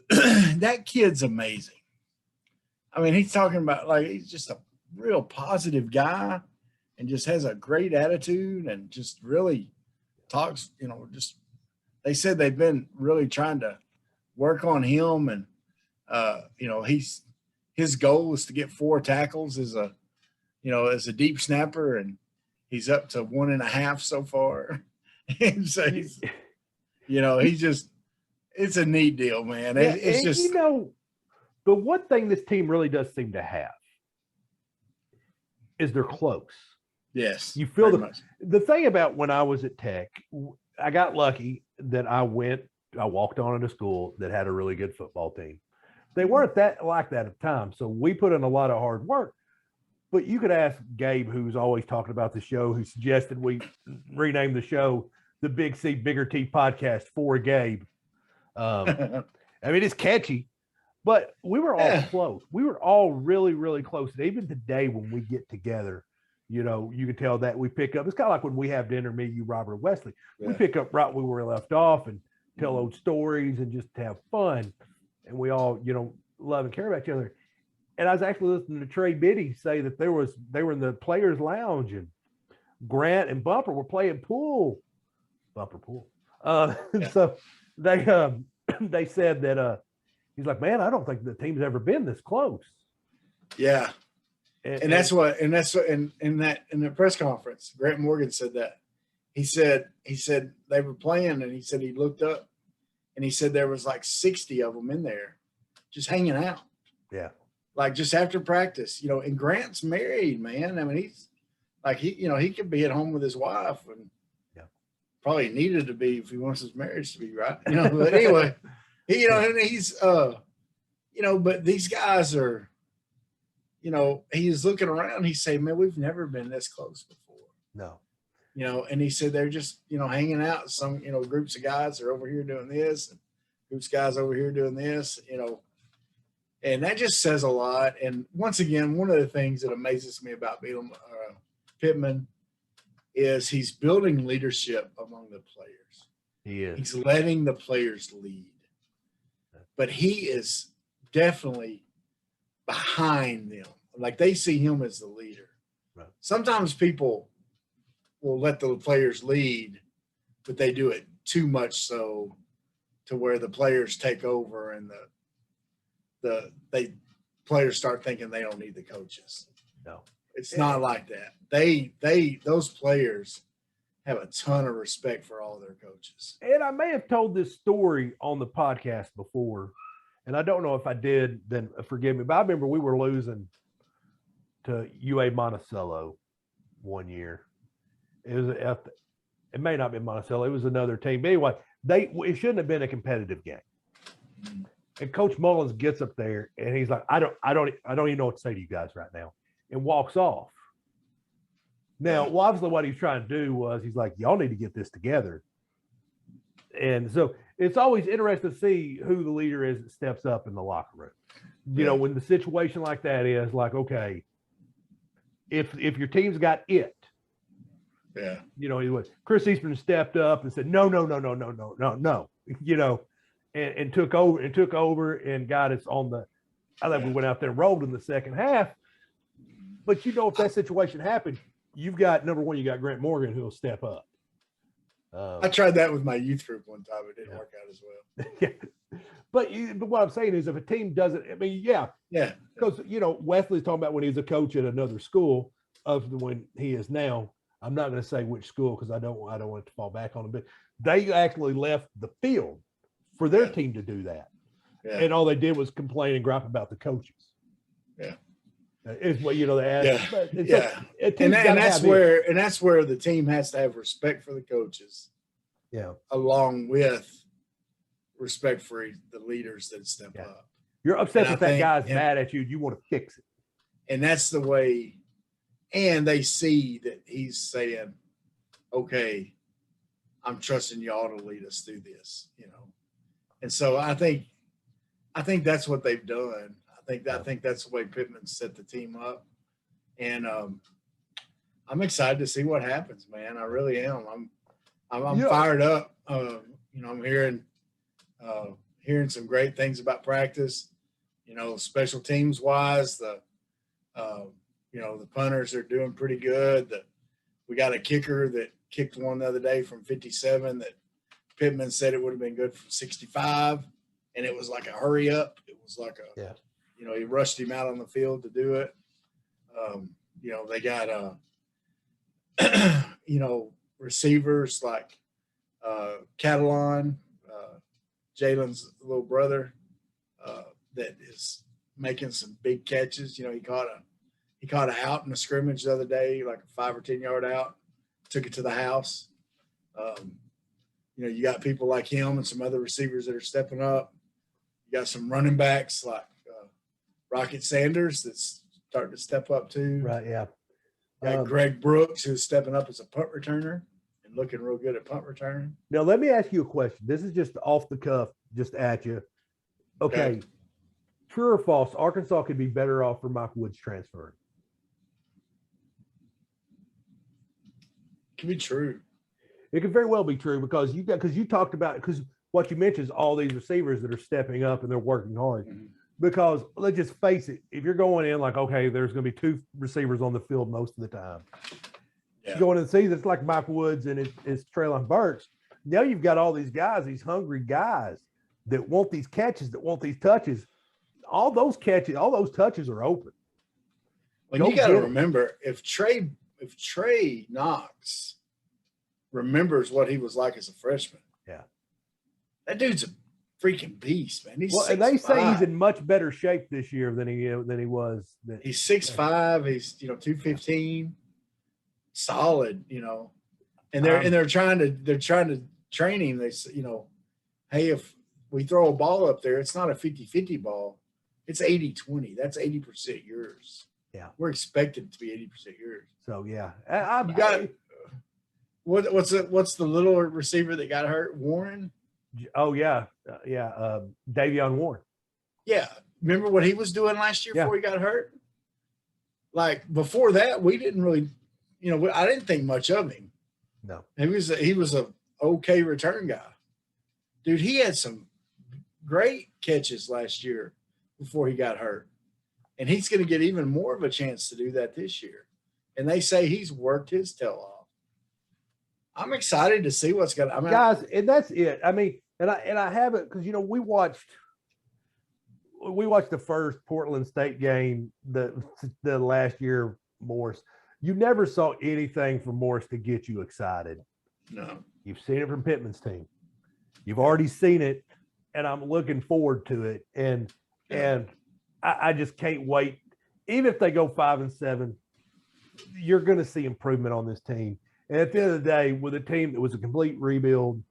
That kid's amazing. I mean, he's talking about, like, he's just a real positive guy and just has a great attitude and just really talks, just they said they've been really trying to work on him. And, his goal is to get 4 tackles as a deep snapper, and he's up to 1.5 so far. And so he's just, it's a neat deal, man. Yeah, it's just, the one thing this team really does seem to have is they're close. Yes. You feel the thing about when I was at Tech, I got lucky that I walked on into school that had a really good football team. They weren't like that at the time. So we put in a lot of hard work. But you could ask Gabe, who's always talking about the show, who suggested we rename the show the Big C, Bigger T podcast for Gabe. I mean, it's catchy. But we were all close. We were all really, really close. And even today, when we get together, you can tell that we pick up. It's kind of like when we have dinner, me, you, Robert, Wesley. Yeah. We pick up right where we were left off and tell old stories and just have fun. And we all, love and care about each other. And I was actually listening to Trey Biddy say that they were in the players' lounge, and Grant and Bumper were playing pool. Bumper pool. So they said that. He's like, man, I don't think the team's ever been this close. Yeah. And that's what in the press conference, Grant Morgan said that. He said they were playing, and he said he looked up, and he said there was like 60 of them in there, just hanging out. Yeah, like just after practice, And Grant's married, man. I mean, he's like he could be at home with his wife, and probably needed to be if he wants his marriage to be right. But anyway, he's but these guys are. He's looking around. He's saying, man, we've never been this close before. No. And he said they're just, hanging out. Some, groups of guys are over here doing this, and groups of guys over here doing this, and that just says a lot. And once again, one of the things that amazes me about Pittman is he's building leadership among the players. He is. He's letting the players lead. But he is definitely behind them. Like they see him as the leader. Right. Sometimes people will let the players lead, but they do it too much so to where the players take over, and the players start thinking they don't need the coaches. No. It's not like that. Those players have a ton of respect for all their coaches. And I may have told this story on the podcast before, and I don't know if I did, then forgive me, but I remember we were losing to UA Monticello one year. It may not have been Monticello. It was another team. But anyway, it shouldn't have been a competitive game. And Coach Mullins gets up there and he's like, I don't even know what to say to you guys right now, and walks off. Now, obviously what he's trying to do was he's like, y'all need to get this together. And so it's always interesting to see who the leader is that steps up in the locker room. When the situation like that is like, okay, if your team's got it, Chris Eastman stepped up and said, no, and took over and got us on the. I think we went out there and rolled in the second half. But if that situation happened, you've got number one, you got Grant Morgan who will step up. I tried that with my youth group one time. It didn't work out as well. But what I'm saying is, if a team doesn't, because Wesley's talking about when he was a coach at another school, of when he is now. I'm not going to say which school because I don't want to fall back on him, but they actually left the field for their team to do that, and all they did was complain and gripe about the coaches. Yeah, is what they asked. And that's where the team has to have respect for the coaches. Yeah, along with respect for the leaders that step up. You're upset that that guy's mad at you. You want to fix it, and that's the way. And they see that he's saying, "Okay, I'm trusting y'all to lead us through this," And so I think that's what they've done. I think that's the way Pittman set the team up, and I'm excited to see what happens, man. I really am. I'm fired up. I'm hearing some great things about practice. Special teams wise, the punters are doing pretty good. We got a kicker that kicked one the other day from 57 that Pittman said it would have been good from 65, and it was like a hurry up. It was like he rushed him out on the field to do it. They got receivers like Catalan, Jalen's little brother, that is making some big catches. He caught an out in a scrimmage the other day, like a 5 or 10 yard out, took it to the house. You got people like him and some other receivers that are stepping up. You got some running backs like Rocket Sanders that's starting to step up too. Right, yeah. Greg Brooks, who's stepping up as a punt returner and looking real good at punt returning. Now, let me ask you a question. This is just off the cuff, just at you. Okay. True or false, Arkansas could be better off for Mike Woods transferring? It could be true. It could very well be true because you talked about, because what you mentioned is all these receivers that are stepping up and they're working hard. Mm-hmm. Because let's just face it, if you're going in like, okay, there's going to be 2 receivers on the field most of the time. Yeah. Going in the season, it's like Mike Woods and it's Traylon Burks. Now you've got all these guys, these hungry guys that want these catches, that want these touches. All those touches are open. Well, you got to remember, if Trey Knox remembers what he was like as a freshman, yeah, that dude's a freaking beast, man. He's and they say he's 6'5". in much better shape this year than he was. He's 6'5". He's 215, solid. And they're trying to train him. They hey, if we throw a ball up there, it's not a 50-50 ball. It's 80-20. That's 80% yours. Yeah. We're expected to be 80% yours. So yeah. You got what's the little receiver that got hurt? Warren? Oh yeah. Daveon Warren. Yeah. Remember what he was doing last year before he got hurt? Like before that, we didn't really, I didn't think much of him. No. He was a okay return guy. Dude, he had some great catches last year before he got hurt. And he's going to get even more of a chance to do that this year. And they say he's worked his tail off. I'm excited to see what's going to happen. Guys, and that's it. I mean, and I haven't, because we watched the first Portland State game the last year, Morris. You never saw anything from Morris to get you excited. No. You've seen it from Pittman's team. You've already seen it, and I'm looking forward to it. And I just can't wait. Even if they go 5-7, you're going to see improvement on this team. And at the end of the day, with a team that was a complete rebuild,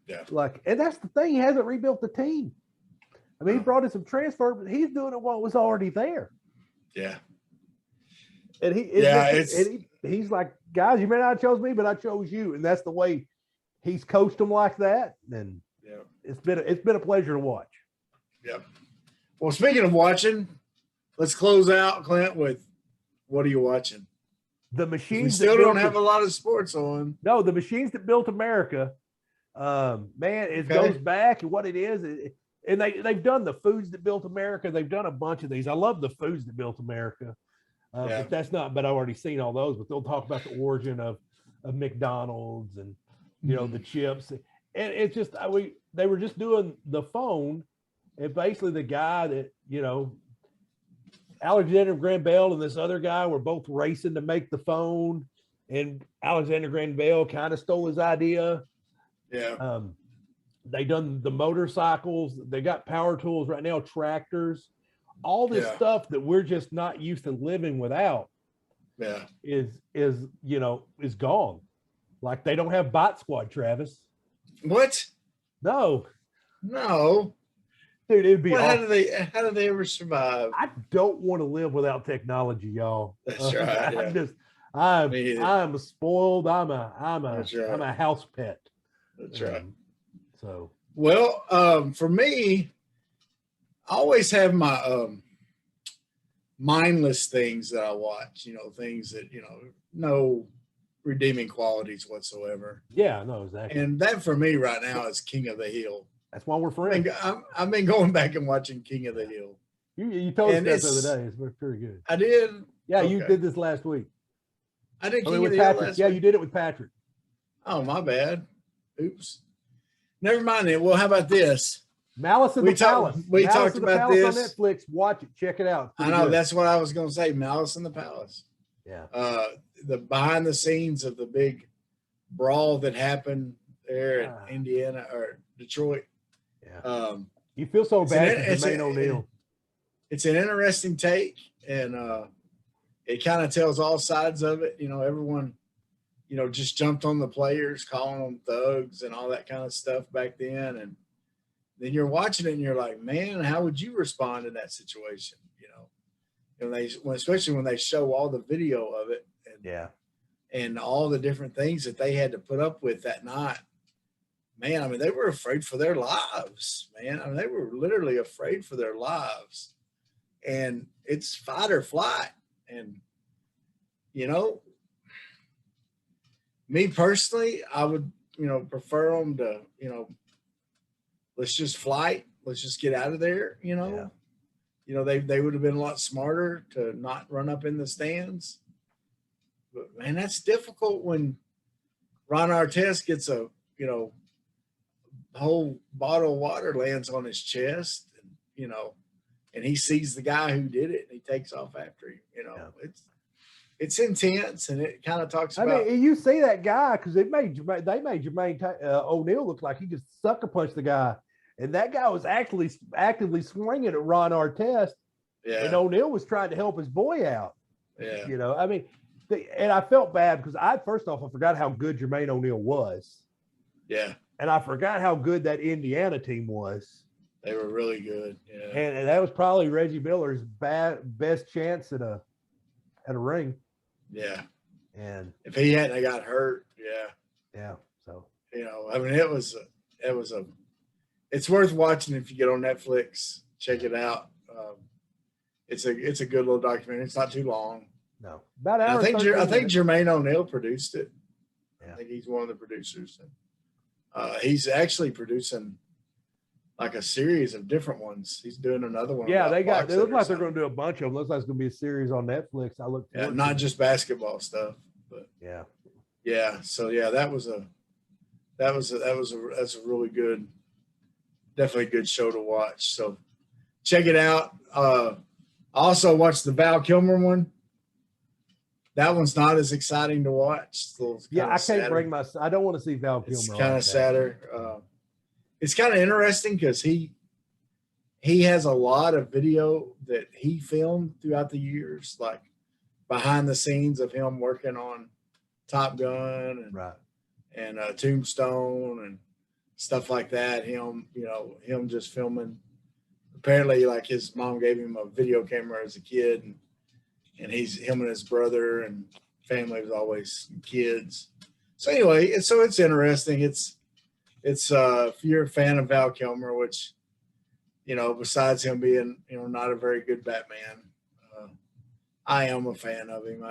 and that's the thing, he hasn't rebuilt the team. I mean, he brought in some transfer, but he's doing it what was already there. Yeah. And he's like, guys, you may not have chose me, but I chose you. And that's the way he's coached them like that. And it's been a pleasure to watch. Yeah. Well, speaking of watching, let's close out, Clint, with what are you watching? The machines. We still don't have a lot of sports on. No, the machines that built America. Man, it goes back and what it is. And they've done the foods that built America. They've done a bunch of these. I love the foods that built America. But I've already seen all those, but they'll talk about the origin of McDonald's and, the chips. And it's just, they were just doing the phone. And basically the guy that, Alexander Graham Bell and this other guy were both racing to make the phone. And Alexander Graham Bell kind of stole his idea. Yeah. They done the motorcycles. They got power tools right now, tractors, all this stuff that we're just not used to living without. Yeah. Is gone. Like they don't have Bot Squad, Travis. What? No. Dude, it'd be how do they ever survive? I don't want to live without technology, y'all. That's right. I'm spoiled. I'm a house pet. That's right. So for me, I always have my mindless things that I watch, things that, no redeeming qualities whatsoever. Yeah, no, exactly. And that for me right now is King of the Hill. That's why we're friends. I've been going back and watching King of the Hill. You told us that the other day. It's pretty good. I did. Yeah, okay. You did this last week. I did King of the Patrick. Hill last week. week. You did it with Patrick. Oh, my bad. Oops. Never mind then. Well, how about this? Malice in the Palace. We talked about this on Netflix. Watch it. Check it out. I know. Good. That's what I was going to say. Malice in the Palace. Yeah. The behind the scenes of the big brawl that happened there in Indiana or Detroit. Yeah. You feel so bad for Jermaine O'Neal. It's an interesting take, and it kind of tells all sides of it. Everyone, just jumped on the players, calling them thugs and all that kind of stuff back then. And then you're watching it and you're like, man, how would you respond in that situation? Especially when they show all the video of it and all the different things that they had to put up with that night. Man, I mean, they were afraid for their lives, man. I mean, they were literally afraid for their lives. And it's fight or flight. And, me personally, I would, prefer them to, let's just flight. Let's just get out of there, they would have been a lot smarter to not run up in the stands. But, man, that's difficult when Ron Artest gets a, whole bottle of water lands on his chest. And, and he sees the guy who did it, and he takes off after him. You know, it's intense, and it kind of talks about. I mean, you see that guy because they made Jermaine O'Neal look like he just sucker punched the guy, and that guy was actually actively swinging at Ron Artest, and O'Neal was trying to help his boy out. Yeah, you know, I mean, and I felt bad because I forgot how good Jermaine O'Neal was. Yeah, and I forgot how good that Indiana team was. They were really good. Yeah, and that was probably Reggie Miller's best chance at a ring. Yeah, and if he hadn't got hurt, yeah. So you know, I mean, it's worth watching if you get on Netflix. Check it out. It's a good little documentary. It's not too long. No, about an hour. I think Jermaine O'Neal produced it. Yeah. I think he's one of the producers. He's actually producing like a series of different ones. He's doing another one. Yeah, they look like they're going to do a bunch of them. Looks like it's going to be a series on Netflix. I look. Yeah, not just basketball stuff, but yeah. So yeah, that's a really good, definitely a good show to watch. So check it out. I also watched the Val Kilmer one. That one's not as exciting to watch. I can't bring I don't want to see Val Kilmer. It's kind of sadder. It's kind of interesting because he has a lot of video that he filmed throughout the years, like behind the scenes of him working on Top Gun and Tombstone and stuff like that. Him just filming. Apparently, like his mom gave him a video camera as a kid, and him and his brother and family was always kids. So anyway, it's interesting. It's if you're a fan of Val Kilmer, which, you know, besides him being, you know, not a very good Batman, I am a fan of him.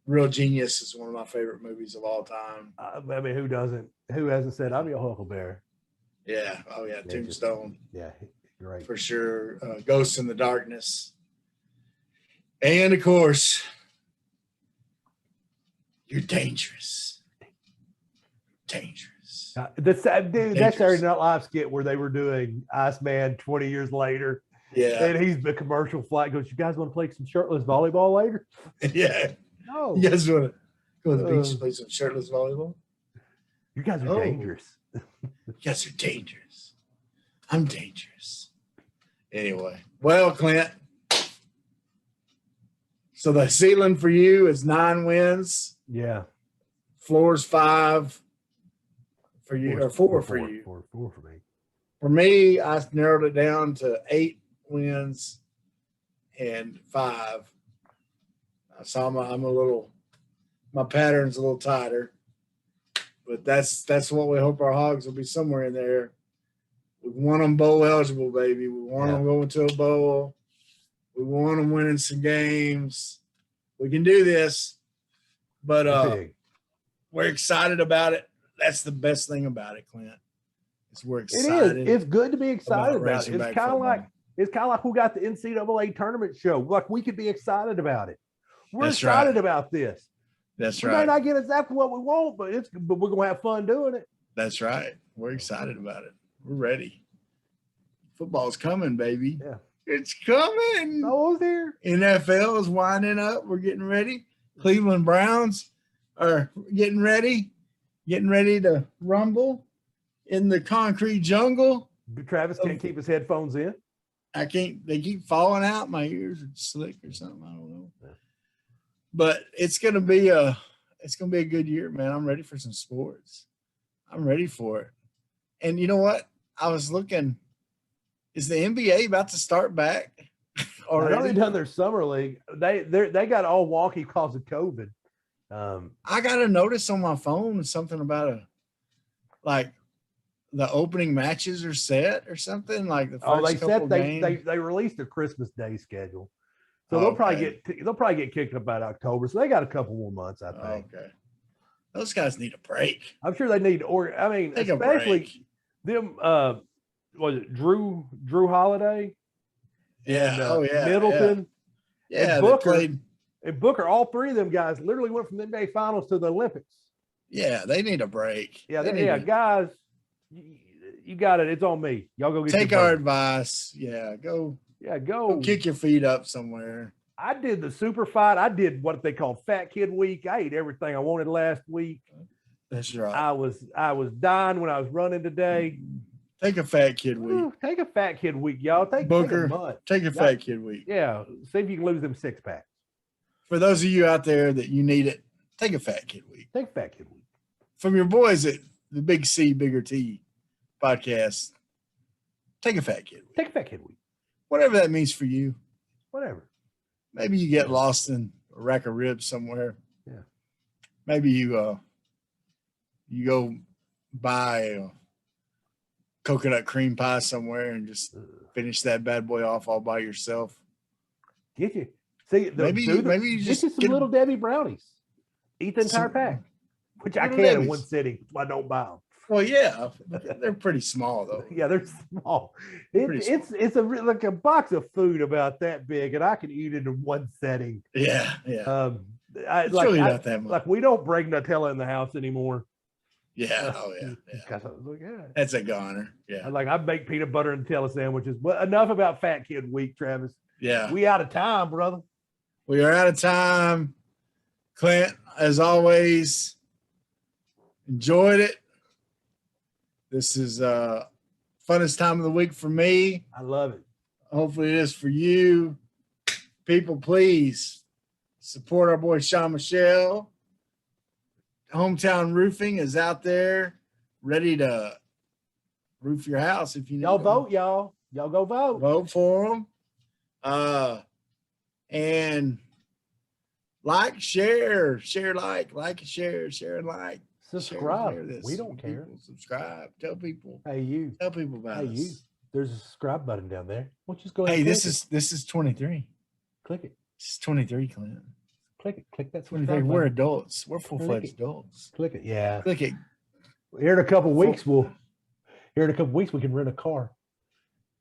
Real Genius is one of my favorite movies of all time. I mean, who hasn't said I'm your Huckleberry? Yeah. Oh yeah. Tombstone. Yeah. Right. For sure. Ghosts in the Darkness. And of course, you're dangerous. Dangerous. That Saturday Night Live skit where they were doing Iceman 20 years later. Yeah. And he's the commercial flight goes, you guys want to play some shirtless volleyball later? Yeah. No. You guys want to go to the beach and play some shirtless volleyball? You guys are dangerous. You guys are dangerous. I'm dangerous. Anyway. Well, Clint. So the ceiling for you is 9 wins. Yeah. Floor's 5 for you, or 4 for you. 4 for me. For me, I narrowed it down to 8 wins and 5. So my pattern's a little tighter, but that's what we hope our Hogs will be somewhere in there. We want them bowl eligible, baby. We want them going to a bowl. We want them winning some games. We can do this, but we're excited about it. That's the best thing about it, Clint. We're excited. It is. It's good to be excited about it. It's kind of like we got the NCAA tournament show. Like we could be excited about it. We're excited about this. That's right. We may not get exactly what we want, but we're gonna have fun doing it. That's right. We're excited about it. We're ready. Football's coming, baby. Yeah. It's coming. Oh, there. NFL is winding up. We're getting ready. Cleveland Browns are getting ready to rumble in the concrete jungle. Travis can't keep his headphones in. I can't. They keep falling out. My ears are slick or something. I don't know. But it's gonna be a good year, man. I'm ready for some sports. I'm ready for it. And you know what? I was looking. Is the NBA about to start back? They've already done their summer league. They got all wonky because of COVID. I got a notice on my phone something about the opening matches are set or something like the first couple games. They released a Christmas Day schedule, so they'll probably get kicked up by October. So they got a couple more months, I think. Okay, those guys need a break. I'm sure they need, especially them. Was it Drew Holiday? Yeah. And, Middleton. Yeah. And Booker. And Booker, all 3 of them guys literally went from the NBA Finals to the Olympics. Yeah, they need a break. Yeah, guys, you got it. It's on me. Y'all go get take our advice. Yeah, go Yeah, go kick your feet up somewhere. I did the super fight. I did what they call Fat Kid Week. I ate everything I wanted last week. That's right. I was dying when I was running today. Take a Fat Kid Week. Ooh, take a Fat Kid Week, y'all. Take a month. Take a Fat Kid Week. Yeah, see if you can lose them 6-packs. For those of you out there that you need it, take a Fat Kid Week. Take a Fat Kid Week. From your boys at the Big C, Bigger T podcast, take a Fat Kid Week. Take a Fat Kid Week. Whatever that means for you. Whatever. Maybe you get lost in a rack of ribs somewhere. Yeah. Maybe you go buy a coconut cream pie somewhere and just finish that bad boy off all by yourself. Get you. See, maybe you just get you some Little Debbie brownies. Eat the entire pack, which I can in one sitting. So I don't buy them. Well, yeah, they're pretty small though. Yeah, they're small. It's like a box of food about that big, and I can eat it in one setting. Yeah. It's really not that much. Like we don't break Nutella in the house anymore. Yeah. That's a goner. Yeah. I make peanut butter and Nutella sandwiches. But enough about Fat Kid Week, Travis. Yeah. We out of time, brother. We are out of time. Clint, as always, enjoyed it. This is funnest time of the week for me. I love it. Hopefully it is for you. People, please support our boy Sean Michelle. Hometown Roofing is out there ready to roof your house if you need. Y'all vote, y'all. Y'all go vote. Vote for them. And like, share, like, share, and like. Subscribe. Share this. We don't care. People, subscribe. Tell people. Hey, you. Tell people about us. You. There's a subscribe button down there. Why don't you just go ahead Hey, and this is 23. Click it. This is 23, Clint. Click it. Click that 23. We're adults. We're full-fledged adults. Click it. Yeah. Click it. Here in a couple weeks, we can rent a car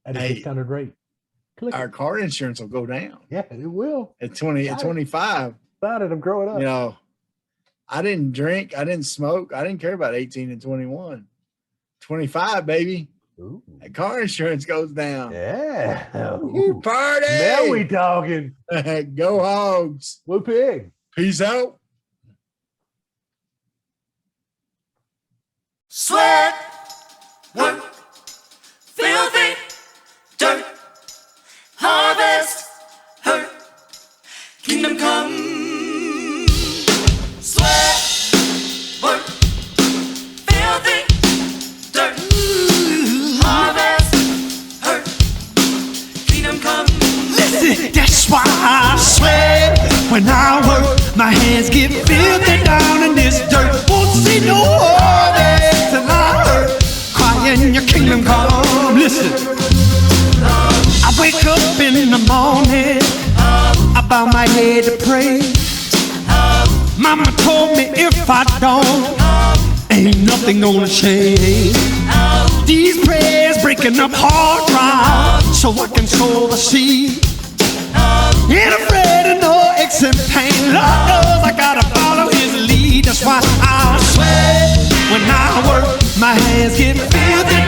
at a discounted rate. Our car insurance will go down. Yeah, it will. At 25. About it. I'm growing up. You know, I didn't drink. I didn't smoke. I didn't care about 18 and 21. 25, baby. Ooh. That car insurance goes down. Yeah. Ooh, party. Now we talking. Go Hogs. Woo pig. Peace out. Sweat, work, filthy, dirt, harvest, hurt, kingdom come. Sweat, work, filthy, dirt, harvest, hurt, kingdom come. Listen, that's why I sweat when I work. My hands get filthy down in this dirt. Won't see no harvest till I hurt. Crying your kingdom come. Listen, I wake up in the morning, I bow my head to pray. Mama told me if I don't, ain't nothing gonna change. These prayers breaking up hard ground so I can sow the seed. Ain't afraid of no aches and pain. Lord knows I gotta follow his lead. That's why I sweat when I work. My hands get filthy